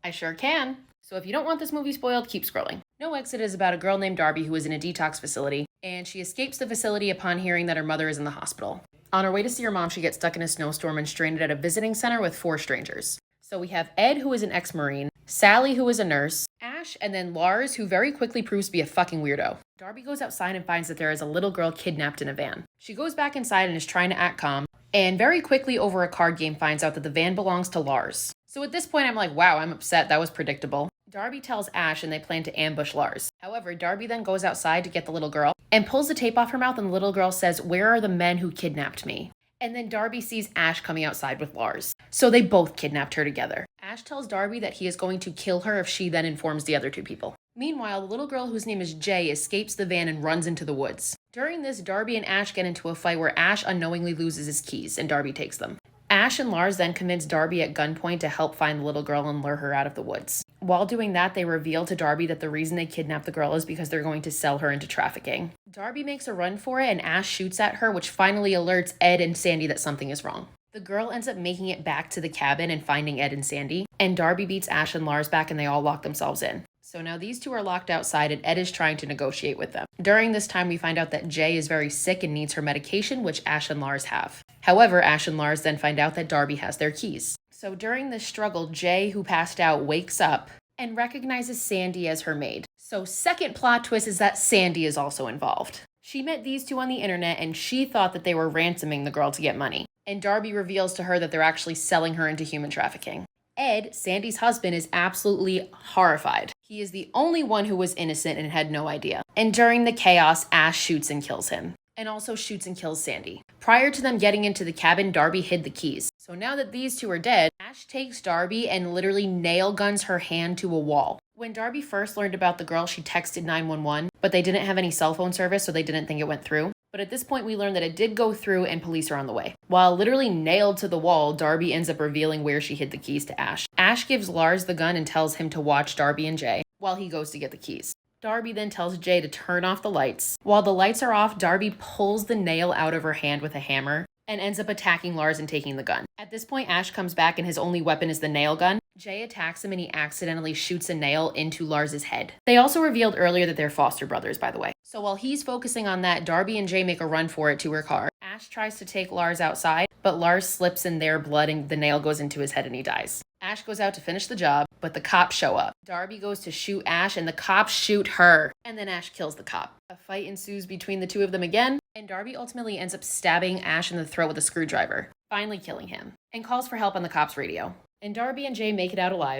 I sure can. So if you don't want this movie spoiled, keep scrolling. No Exit is about a girl named Darby who is in a detox facility, and she escapes the facility upon hearing that her mother is in the hospital. On her way to see her mom, she gets stuck in a snowstorm and stranded at a visiting center with 4 strangers. So we have Ed, who is an ex-Marine, Sally, who is a nurse, Ash, and then Lars, who very quickly proves to be a fucking weirdo. Darby goes outside and finds that there is a little girl kidnapped in a van. She goes back inside and is trying to act calm, and very quickly over a card game finds out that the van belongs to Lars. So at this point, I'm like, wow, I'm upset. That was predictable. Darby tells Ash and they plan to ambush Lars. However, Darby then goes outside to get the little girl and pulls the tape off her mouth, and the little girl says, "Where are the men who kidnapped me?" And then Darby sees Ash coming outside with Lars. So they both kidnapped her together. Ash tells Darby that he is going to kill her if she then informs the other 2 people. Meanwhile, the little girl whose name is Jay escapes the van and runs into the woods. During this, Darby and Ash get into a fight where Ash unknowingly loses his keys and Darby takes them. Ash and Lars then convince Darby at gunpoint to help find the little girl and lure her out of the woods. While doing that, they reveal to Darby that the reason they kidnapped the girl is because they're going to sell her into trafficking. Darby makes a run for it and Ash shoots at her, which finally alerts Ed and Sandy that something is wrong. The girl ends up making it back to the cabin and finding Ed and Sandy, and Darby beats Ash and Lars back and they all lock themselves in. So now these 2 are locked outside and Ed is trying to negotiate with them. During this time, we find out that Jay is very sick and needs her medication, which Ash and Lars have. However, Ash and Lars then find out that Darby has their keys. So during this struggle, Jay, who passed out, wakes up and recognizes Sandy as her maid. So second plot twist is that Sandy is also involved. She met these 2 on the internet and she thought that they were ransoming the girl to get money. And Darby reveals to her that they're actually selling her into human trafficking. Ed, Sandy's husband, is absolutely horrified. He is the only one who was innocent and had no idea. And during the chaos, Ash shoots and kills him. And also shoots and kills Sandy. Prior to them getting into the cabin, Darby hid the keys. So now that these 2 are dead, Ash takes Darby and literally nail guns her hand to a wall. When Darby first learned about the girl, she texted 911, but they didn't have any cell phone service, so they didn't think it went through. But at this point, we learn that it did go through and police are on the way. While literally nailed to the wall, Darby ends up revealing where she hid the keys to Ash. Ash gives Lars the gun and tells him to watch Darby and Jay while he goes to get the keys. Darby then tells Jay to turn off the lights. While the lights are off, Darby pulls the nail out of her hand with a hammer and ends up attacking Lars and taking the gun. At this point, Ash comes back and his only weapon is the nail gun. Jay attacks him and he accidentally shoots a nail into Lars's head. They also revealed earlier that they're foster brothers, by the way. So while he's focusing on that, Darby and Jay make a run for it to her car. Ash tries to take Lars outside, but Lars slips in their blood and the nail goes into his head and he dies. Ash goes out to finish the job, but the cops show up. Darby goes to shoot Ash and the cops shoot her. And then Ash kills the cop. A fight ensues between the 2 of them again, and Darby ultimately ends up stabbing Ash in the throat with a screwdriver, finally killing him, and calls for help on the cops' radio. And Darby and Jay make it out alive.